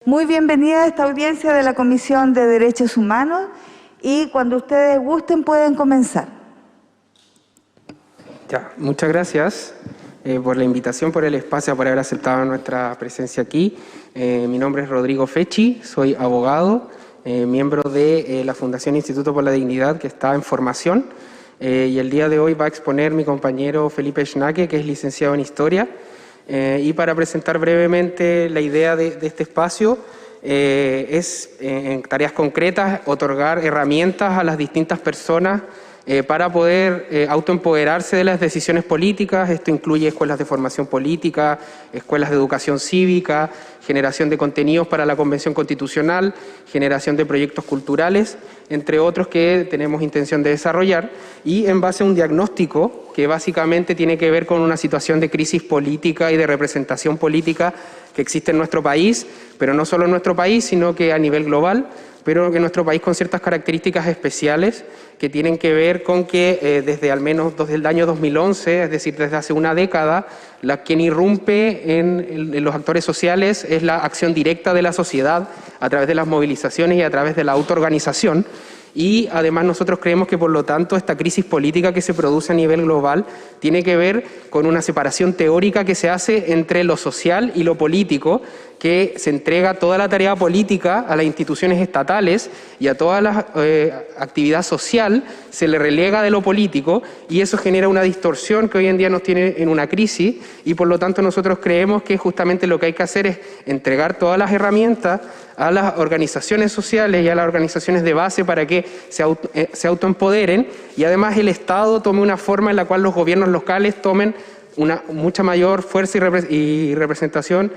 Muy bienvenida a esta audiencia de la Comisión de Derechos Humanos y cuando ustedes gusten pueden comenzar. Ya, muchas gracias por la invitación, por el espacio, por haber aceptado nuestra presencia aquí. Mi nombre es Rodrigo Fechi, soy abogado, miembro de la Fundación Instituto por la Dignidad, que está en formación. Y el día de hoy va a exponer mi compañero Felipe Schnake, que es licenciado en Historia. Y para presentar brevemente la idea de este espacio, es en tareas concretas otorgar herramientas a las distintas personas para poder autoempoderarse de las decisiones políticas. Esto incluye escuelas de formación política, escuelas de educación cívica, generación de contenidos para la Convención Constitucional, generación de proyectos culturales, entre otros que tenemos intención de desarrollar, y en base a un diagnóstico que básicamente tiene que ver con una situación de crisis política y de representación política que existe en nuestro país, pero no solo en nuestro país, sino que a nivel global, pero que nuestro país con ciertas características especiales que tienen que ver con que desde al menos desde el año 2011, es decir, desde hace una década, quien irrumpe en los actores sociales es la acción directa de la sociedad a través de las movilizaciones y a través de la autoorganización. Y además nosotros creemos que por lo tanto esta crisis política que se produce a nivel global tiene que ver con una separación teórica que se hace entre lo social y lo político, que se entrega toda la tarea política a las instituciones estatales y a toda la actividad social se le relega de lo político, y eso genera una distorsión que hoy en día nos tiene en una crisis, y por lo tanto nosotros creemos que justamente lo que hay que hacer es entregar todas las herramientas a las organizaciones sociales y a las organizaciones de base para que se autoempoderen, y además el Estado tome una forma en la cual los gobiernos locales tomen una mucha mayor fuerza y representación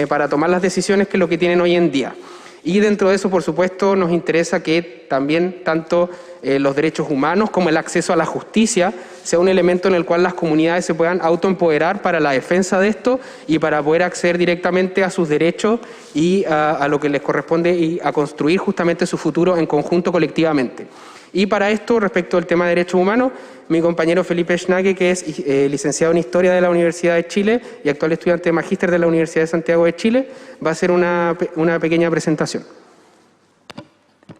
para tomar las decisiones que lo que tienen hoy en día. Y dentro de eso, por supuesto, nos interesa que también tanto los derechos humanos como el acceso a la justicia sea un elemento en el cual las comunidades se puedan autoempoderar para la defensa de esto y para poder acceder directamente a sus derechos y a lo que les corresponde y a construir justamente su futuro en conjunto colectivamente. Y para esto, respecto al tema de derechos humanos, mi compañero Felipe Schnake, que es licenciado en Historia de la Universidad de Chile y actual estudiante de Magíster de la Universidad de Santiago de Chile, va a hacer una pequeña presentación.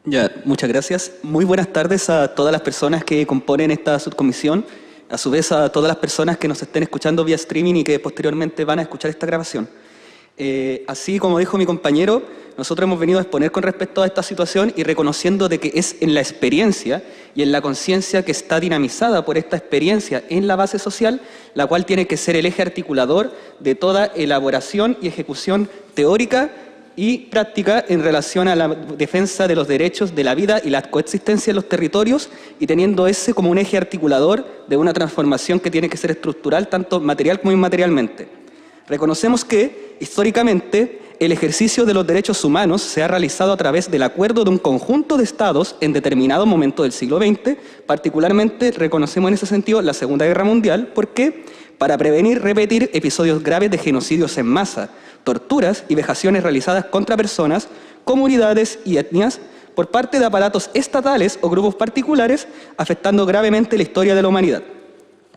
Ya, muchas gracias. Muy buenas tardes a todas las personas que componen esta subcomisión, a su vez a todas las personas que nos estén escuchando vía streaming y que posteriormente van a escuchar esta grabación. Así como dijo mi compañero, nosotros hemos venido a exponer con respecto a esta situación y reconociendo de que es en la experiencia y en la conciencia que está dinamizada por esta experiencia en la base social, la cual tiene que ser el eje articulador de toda elaboración y ejecución teórica y práctica en relación a la defensa de los derechos de la vida y la coexistencia en los territorios, y teniendo ese como un eje articulador de una transformación que tiene que ser estructural, tanto material como inmaterialmente. Reconocemos que, históricamente, el ejercicio de los derechos humanos se ha realizado a través del acuerdo de un conjunto de estados en determinado momento del siglo XX. Particularmente reconocemos en ese sentido la Segunda Guerra Mundial. ¿Por qué? Para prevenir repetir episodios graves de genocidios en masa, torturas y vejaciones realizadas contra personas, comunidades y etnias por parte de aparatos estatales o grupos particulares, afectando gravemente la historia de la humanidad.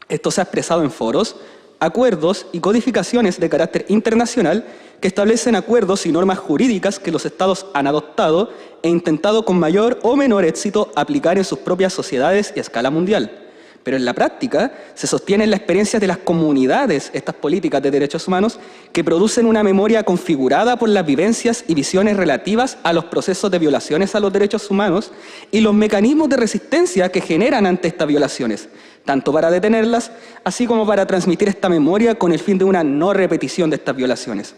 Esto se ha expresado en foros, acuerdos y codificaciones de carácter internacional que establecen acuerdos y normas jurídicas que los estados han adoptado e intentado con mayor o menor éxito aplicar en sus propias sociedades y a escala mundial. Pero en la práctica se sostienen las experiencias de las comunidades estas políticas de derechos humanos que producen una memoria configurada por las vivencias y visiones relativas a los procesos de violaciones a los derechos humanos y los mecanismos de resistencia que generan ante estas violaciones, tanto para detenerlas, así como para transmitir esta memoria con el fin de una no repetición de estas violaciones.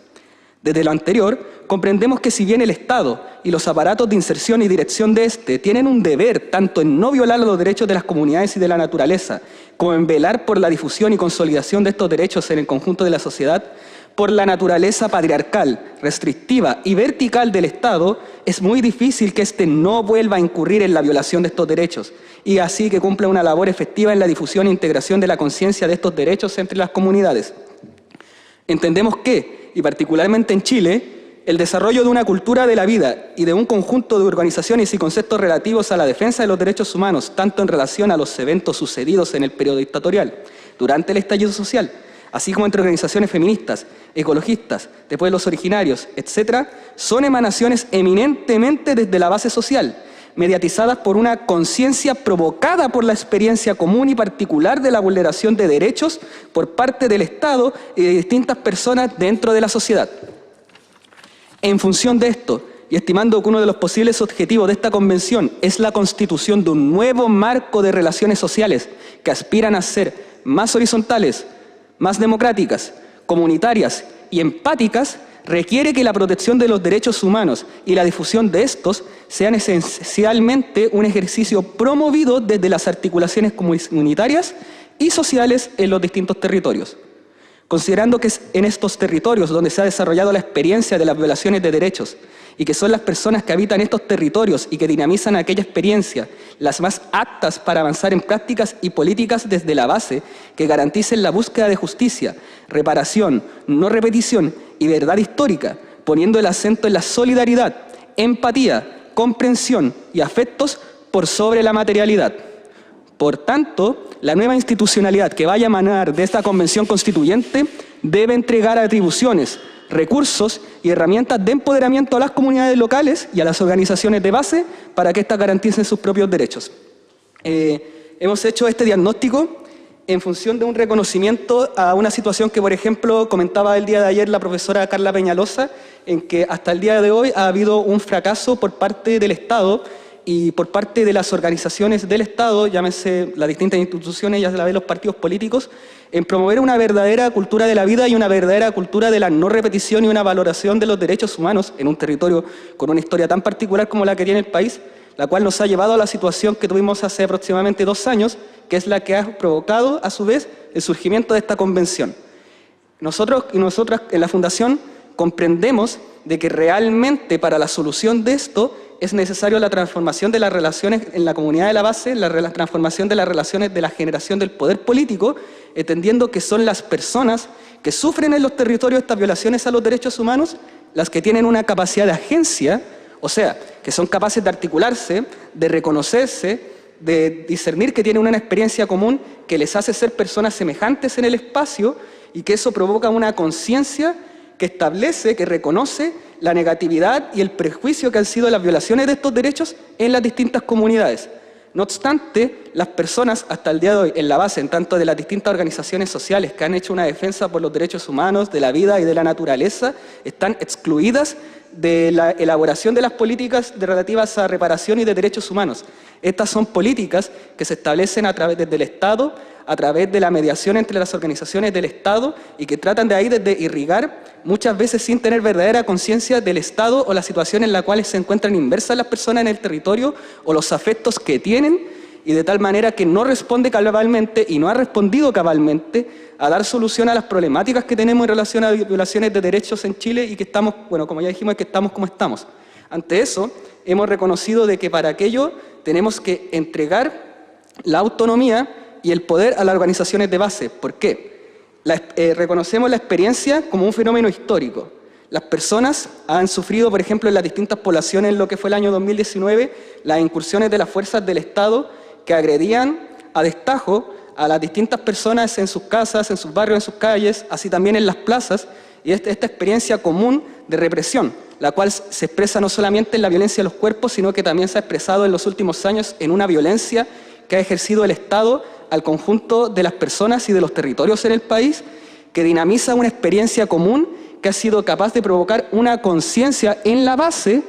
Desde lo anterior, comprendemos que si bien el Estado y los aparatos de inserción y dirección de este tienen un deber tanto en no violar los derechos de las comunidades y de la naturaleza, como en velar por la difusión y consolidación de estos derechos en el conjunto de la sociedad, por la naturaleza patriarcal, restrictiva y vertical del Estado, es muy difícil que éste no vuelva a incurrir en la violación de estos derechos, y así que cumpla una labor efectiva en la difusión e integración de la conciencia de estos derechos entre las comunidades. Entendemos que, y particularmente en Chile, el desarrollo de una cultura de la vida y de un conjunto de organizaciones y conceptos relativos a la defensa de los derechos humanos, tanto en relación a los eventos sucedidos en el periodo dictatorial, durante el estallido social, así como entre organizaciones feministas, ecologistas, de pueblos originarios, etc., son emanaciones eminentemente desde la base social, mediatizadas por una conciencia provocada por la experiencia común y particular de la vulneración de derechos por parte del Estado y de distintas personas dentro de la sociedad. En función de esto, y estimando que uno de los posibles objetivos de esta convención es la constitución de un nuevo marco de relaciones sociales que aspiran a ser más horizontales, más democráticas, comunitarias y empáticas, requiere que la protección de los derechos humanos y la difusión de estos sean esencialmente un ejercicio promovido desde las articulaciones comunitarias y sociales en los distintos territorios. Considerando que es en estos territorios donde se ha desarrollado la experiencia de las violaciones de derechos y que son las personas que habitan estos territorios y que dinamizan aquella experiencia las más aptas para avanzar en prácticas y políticas desde la base que garanticen la búsqueda de justicia, reparación, no repetición y verdad histórica, poniendo el acento en la solidaridad, empatía, comprensión y afectos por sobre la materialidad. Por tanto, la nueva institucionalidad que vaya a emanar de esta convención constituyente debe entregar atribuciones, recursos y herramientas de empoderamiento a las comunidades locales y a las organizaciones de base para que éstas garanticen sus propios derechos. Hemos hecho este diagnóstico en función de un reconocimiento a una situación que, por ejemplo, comentaba el día de ayer la profesora Carla Peñalosa, en que hasta el día de hoy ha habido un fracaso por parte del Estado y por parte de las organizaciones del Estado, llámese las distintas instituciones, ya la vez los partidos políticos, en promover una verdadera cultura de la vida y una verdadera cultura de la no repetición y una valoración de los derechos humanos en un territorio con una historia tan particular como la que tiene el país, la cual nos ha llevado a la situación que tuvimos hace aproximadamente 2 años, que es la que ha provocado, a su vez, el surgimiento de esta convención. Nosotros y nosotras en la Fundación comprendemos de que realmente para la solución de esto es necesario la transformación de las relaciones en la comunidad de la base, la transformación de las relaciones de la generación del poder político, entendiendo que son las personas que sufren en los territorios estas violaciones a los derechos humanos las que tienen una capacidad de agencia, o sea, que son capaces de articularse, de reconocerse, de discernir que tienen una experiencia común que les hace ser personas semejantes en el espacio y que eso provoca una conciencia que establece, que reconoce la negatividad y el prejuicio que han sido las violaciones de estos derechos en las distintas comunidades. No obstante, las personas hasta el día de hoy, en la base, en tanto de las distintas organizaciones sociales que han hecho una defensa por los derechos humanos, de la vida y de la naturaleza, están excluidas de la elaboración de las políticas relativas a reparación y de derechos humanos. Estas son políticas que se establecen a través del Estado, a través de la mediación entre las organizaciones del Estado y que tratan de ahí desde irrigar, muchas veces sin tener verdadera conciencia del Estado o la situación en la cual se encuentran inmersas las personas en el territorio o los afectos que tienen, y de tal manera que no responde cabalmente y no ha respondido cabalmente a dar solución a las problemáticas que tenemos en relación a violaciones de derechos en Chile y que estamos, bueno, como ya dijimos, que estamos como estamos. Ante eso, hemos reconocido de que para aquello tenemos que entregar la autonomía y el poder a las organizaciones de base. ¿Por qué? Reconocemos la experiencia como un fenómeno histórico. Las personas han sufrido, por ejemplo, en las distintas poblaciones en lo que fue el año 2019, las incursiones de las fuerzas del Estado que agredían a destajo a las distintas personas en sus casas, en sus barrios, en sus calles, así también en las plazas, y esta experiencia común de represión, la cual se expresa no solamente en la violencia de los cuerpos, sino que también se ha expresado en los últimos años en una violencia que ha ejercido el Estado al conjunto de las personas y de los territorios en el país, que dinamiza una experiencia común que ha sido capaz de provocar una conciencia en la base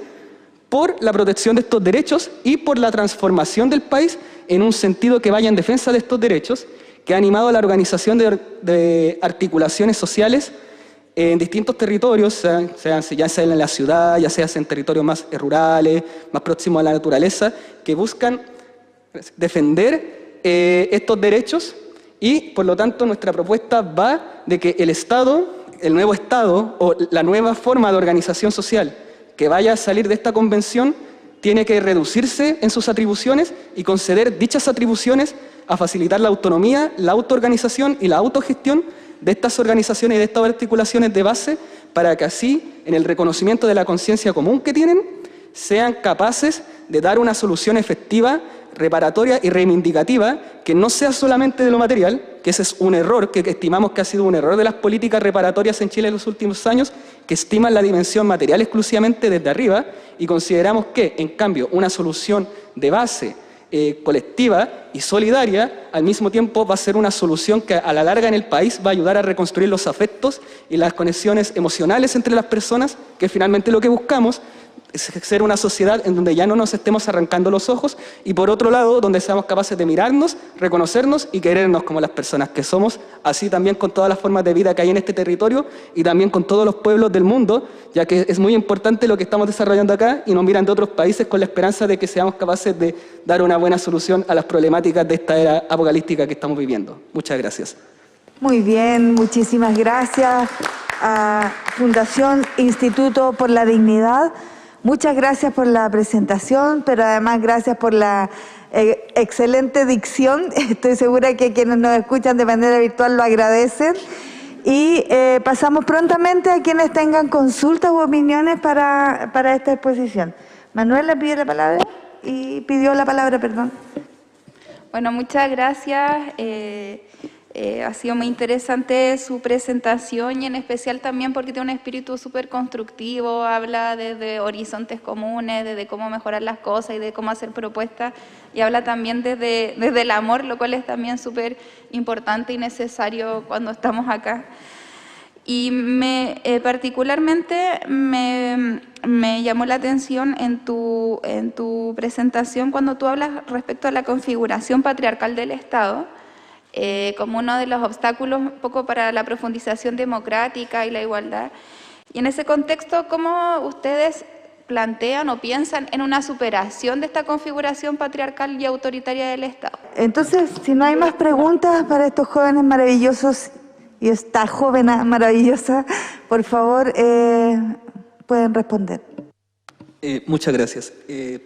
por la protección de estos derechos y por la transformación del país en un sentido que vaya en defensa de estos derechos, que ha animado a la organización de articulaciones sociales en distintos territorios, ya sea en la ciudad, ya sea en territorios más rurales, más próximos a la naturaleza, que buscan defender estos derechos y, por lo tanto, nuestra propuesta va de que el Estado, el nuevo Estado o la nueva forma de organización social que vaya a salir de esta convención tiene que reducirse en sus atribuciones y conceder dichas atribuciones a facilitar la autonomía, la autoorganización y la autogestión de estas organizaciones y de estas articulaciones de base para que así, en el reconocimiento de la conciencia común que tienen, sean capaces de dar una solución efectiva reparatoria y reivindicativa que no sea solamente de lo material, que ese es un error, que estimamos que ha sido un error de las políticas reparatorias en Chile en los últimos años, que estiman la dimensión material exclusivamente desde arriba, y consideramos que, en cambio, una solución de base colectiva y solidaria, al mismo tiempo va a ser una solución que a la larga en el país va a ayudar a reconstruir los afectos y las conexiones emocionales entre las personas, que finalmente lo que buscamos es ser una sociedad en donde ya no nos estemos arrancando los ojos, y por otro lado, donde seamos capaces de mirarnos, reconocernos y querernos como las personas que somos, así también con todas las formas de vida que hay en este territorio y también con todos los pueblos del mundo, ya que es muy importante lo que estamos desarrollando acá y nos miran de otros países con la esperanza de que seamos capaces de dar una buena solución a las problemáticas de esta era apocalíptica que estamos viviendo. Muchas gracias. Muy bien, muchísimas gracias a Fundación Instituto por la Dignidad. Muchas gracias por la presentación, pero además gracias por la excelente dicción. Estoy segura que quienes nos escuchan de manera virtual lo agradecen. Y pasamos prontamente a quienes tengan consultas u opiniones para esta exposición. Manuela pide la palabra y pidió la palabra, perdón. Bueno, muchas gracias. Ha sido muy interesante su presentación y en especial también porque tiene un espíritu súper constructivo, habla desde horizontes comunes, desde cómo mejorar las cosas y de cómo hacer propuestas, y habla también desde el amor, lo cual es también súper importante y necesario cuando estamos acá. Y particularmente me llamó la atención en tu presentación cuando tú hablas respecto a la configuración patriarcal del Estado, como uno de los obstáculos un poco para la profundización democrática y la igualdad. Y en ese contexto, ¿cómo ustedes plantean o piensan en una superación de esta configuración patriarcal y autoritaria del Estado? Entonces, si no hay más preguntas para estos jóvenes maravillosos y esta joven maravillosa, por favor, pueden responder. Muchas gracias.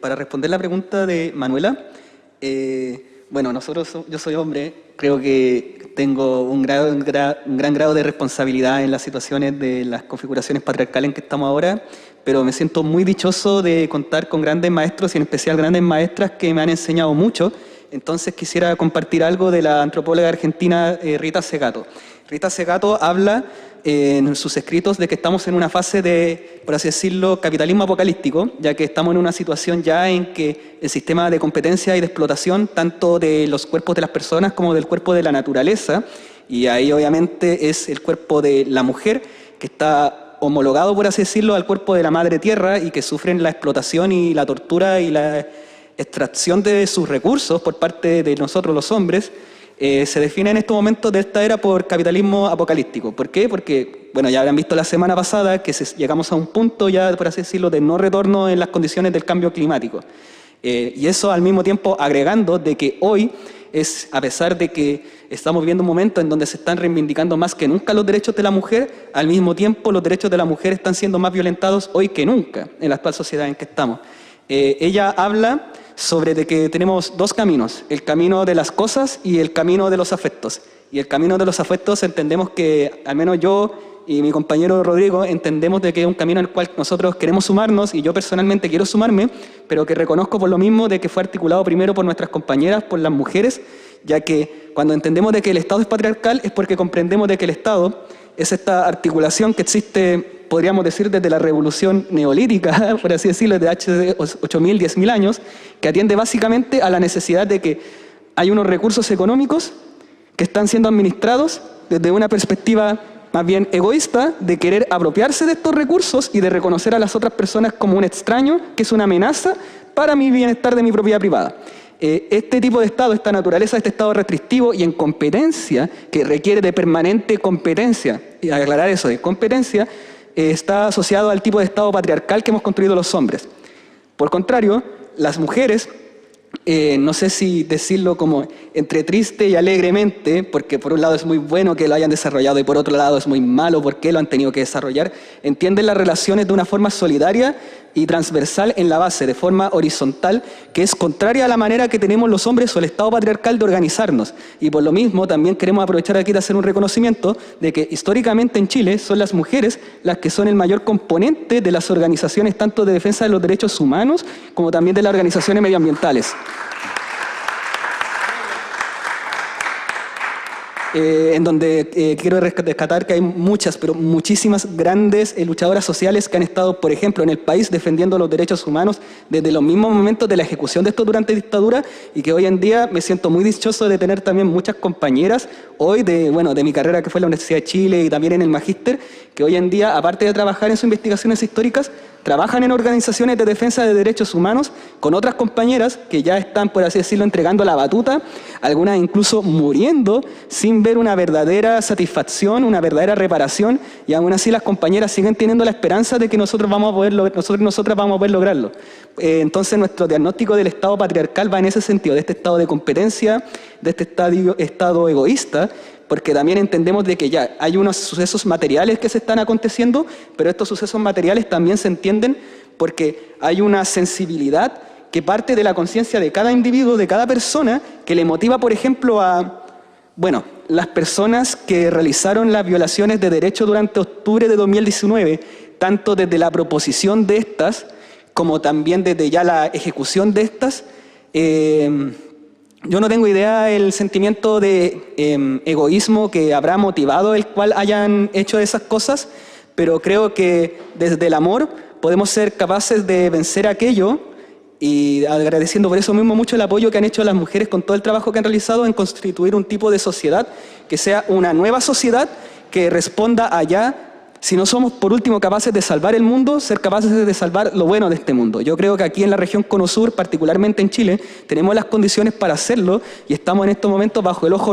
Para responder la pregunta de Manuela, bueno, yo soy hombre, creo que tengo un gran grado de responsabilidad en las situaciones de las configuraciones patriarcales en que estamos ahora, pero me siento muy dichoso de contar con grandes maestros y en especial grandes maestras que me han enseñado mucho. Entonces quisiera compartir algo de la antropóloga argentina Rita Segato. Rita Segato habla en sus escritos de que estamos en una fase de, por así decirlo, capitalismo apocalíptico, ya que estamos en una situación ya en que el sistema de competencia y de explotación, tanto de los cuerpos de las personas como del cuerpo de la naturaleza, y ahí obviamente es el cuerpo de la mujer que está homologado, por así decirlo, al cuerpo de la madre tierra y que sufren la explotación y la tortura y la extracción de sus recursos por parte de nosotros los hombres. Se define en estos momentos de esta era por capitalismo apocalíptico. ¿Por qué? Porque, bueno, ya habrán visto la semana pasada que llegamos a un punto ya, por así decirlo, de no retorno en las condiciones del cambio climático. Y eso al mismo tiempo agregando de que hoy, a pesar de que estamos viviendo un momento en donde se están reivindicando más que nunca los derechos de la mujer, al mismo tiempo los derechos de la mujer están siendo más violentados hoy que nunca en la actual sociedad en que estamos. Ella habla sobre de que tenemos dos caminos, el camino de las cosas y el camino de los afectos. Y el camino de los afectos entendemos que, al menos yo y mi compañero Rodrigo, entendemos de que es un camino al cual nosotros queremos sumarnos, y yo personalmente quiero sumarme, pero que reconozco por lo mismo de que fue articulado primero por nuestras compañeras, por las mujeres, ya que cuando entendemos de que el Estado es patriarcal es porque comprendemos de que el Estado es esta articulación que existe, podríamos decir, desde la revolución neolítica, por así decirlo, desde hace 8.000, 10.000 años, que atiende básicamente a la necesidad de que hay unos recursos económicos que están siendo administrados desde una perspectiva más bien egoísta de querer apropiarse de estos recursos y de reconocer a las otras personas como un extraño, que es una amenaza para mi bienestar de mi propiedad privada. Este tipo de Estado, esta naturaleza, este Estado restrictivo y en competencia, que requiere de permanente competencia, y aclarar eso de competencia, está asociado al tipo de Estado patriarcal que hemos construido los hombres. Por contrario, las mujeres, no sé si decirlo como entre triste y alegremente, porque por un lado es muy bueno que lo hayan desarrollado y por otro lado es muy malo porque lo han tenido que desarrollar, entienden las relaciones de una forma solidaria y transversal en la base, de forma horizontal, que es contraria a la manera que tenemos los hombres o el Estado patriarcal de organizarnos. Y por lo mismo también queremos aprovechar aquí de hacer un reconocimiento de que históricamente en Chile son las mujeres las que son el mayor componente de las organizaciones tanto de defensa de los derechos humanos como también de las organizaciones medioambientales. en donde quiero rescatar que hay muchas, pero muchísimas grandes luchadoras sociales que han estado, por ejemplo, en el país defendiendo los derechos humanos desde los mismos momentos de la ejecución de esto durante dictadura, y que hoy en día me siento muy dichoso de tener también muchas compañeras hoy de mi carrera, que fue en la Universidad de Chile y también en el Magíster, que hoy en día, aparte de trabajar en sus investigaciones históricas, trabajan en organizaciones de defensa de derechos humanos con otras compañeras que ya están, por así decirlo, entregando la batuta, algunas incluso muriendo sin ver una verdadera satisfacción, una verdadera reparación, y aún así las compañeras siguen teniendo la esperanza de que nosotros vamos a poder nosotras vamos a poder lograrlo. Entonces nuestro diagnóstico del Estado patriarcal va en ese sentido, de este estado de competencia, de este estado egoísta, porque también entendemos de que ya hay unos sucesos materiales que se están aconteciendo, pero estos sucesos materiales también se entienden porque hay una sensibilidad que parte de la conciencia de cada individuo, de cada persona, que le motiva, por ejemplo, a, las personas que realizaron las violaciones de derechos durante octubre de 2019, tanto desde la proposición de estas, como también desde ya la ejecución de estas. Yo no tengo idea el sentimiento de egoísmo que habrá motivado el cual hayan hecho esas cosas, pero creo que desde el amor podemos ser capaces de vencer aquello, y agradeciendo por eso mismo mucho el apoyo que han hecho las mujeres con todo el trabajo que han realizado en constituir un tipo de sociedad que sea una nueva sociedad que responda allá. Si no somos, por último, capaces de salvar el mundo, ser capaces de salvar lo bueno de este mundo. Yo creo que aquí en la región Cono Sur, particularmente en Chile, tenemos las condiciones para hacerlo, y estamos en estos momentos bajo el ojo,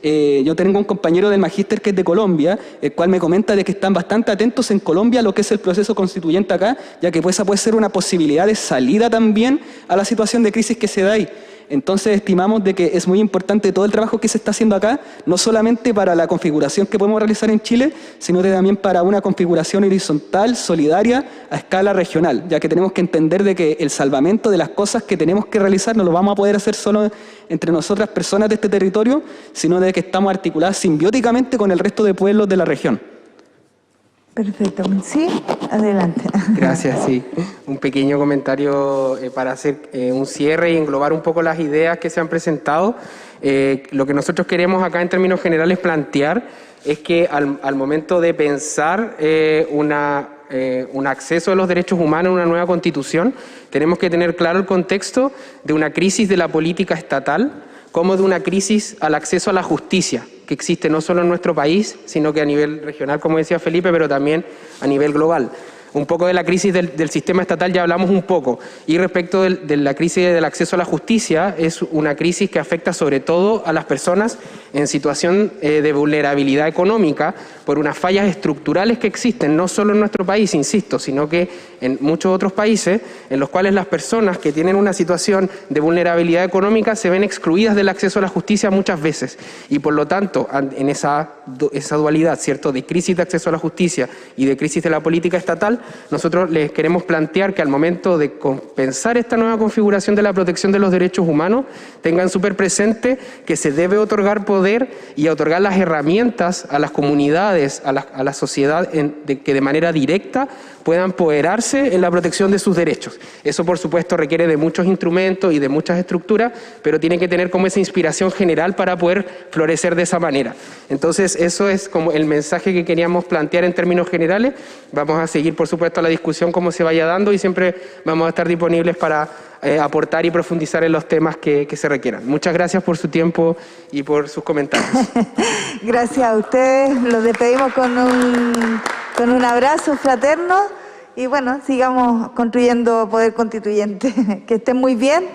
yo tengo un compañero del Magíster que es de Colombia, el cual me comenta de que están bastante atentos en Colombia a lo que es el proceso constituyente acá, ya que esa puede ser una posibilidad de salida también a la situación de crisis que se da ahí. Entonces estimamos de que es muy importante todo el trabajo que se está haciendo acá, no solamente para la configuración que podemos realizar en Chile, sino también para una configuración horizontal, solidaria, a escala regional, ya que tenemos que entender de que el salvamento de las cosas que tenemos que realizar no lo vamos a poder hacer solo entre nosotras personas de este territorio, sino de que estamos articuladas simbióticamente con el resto de pueblos de la región. Perfecto. Sí, adelante. Gracias, sí. Un pequeño comentario para hacer un cierre y englobar un poco las ideas que se han presentado. Lo que nosotros queremos acá en términos generales plantear es que al momento de pensar un acceso a los derechos humanos en una nueva constitución, tenemos que tener claro el contexto de una crisis de la política estatal, como de una crisis al acceso a la justicia, que existe no solo en nuestro país, sino que a nivel regional, como decía Felipe, pero también a nivel global. Un poco de la crisis del sistema estatal ya hablamos un poco, y respecto de la crisis del acceso a la justicia, es una crisis que afecta sobre todo a las personas en situación de vulnerabilidad económica por unas fallas estructurales que existen, no solo en nuestro país, insisto, sino que en muchos otros países, en los cuales las personas que tienen una situación de vulnerabilidad económica se ven excluidas del acceso a la justicia muchas veces, y por lo tanto, en esa dualidad, ¿cierto?, de crisis de acceso a la justicia y de crisis de la política estatal, nosotros les queremos plantear que al momento de pensar esta nueva configuración de la protección de los derechos humanos, tengan súper presente que se debe otorgar poder y otorgar las herramientas a las comunidades, a la sociedad, que de manera directa puedan empoderarse en la protección de sus derechos. Eso, por supuesto, requiere de muchos instrumentos y de muchas estructuras, pero tiene que tener como esa inspiración general para poder florecer de esa manera. Entonces, eso es como el mensaje que queríamos plantear en términos generales. Vamos a seguir, por supuesto, la discusión como se vaya dando, y siempre vamos a estar disponibles para aportar y profundizar en los temas que se requieran. Muchas gracias por su tiempo y por sus comentarios. Gracias a ustedes. Los despedimos con un abrazo fraterno, y bueno, sigamos construyendo poder constituyente. Que estén muy bien.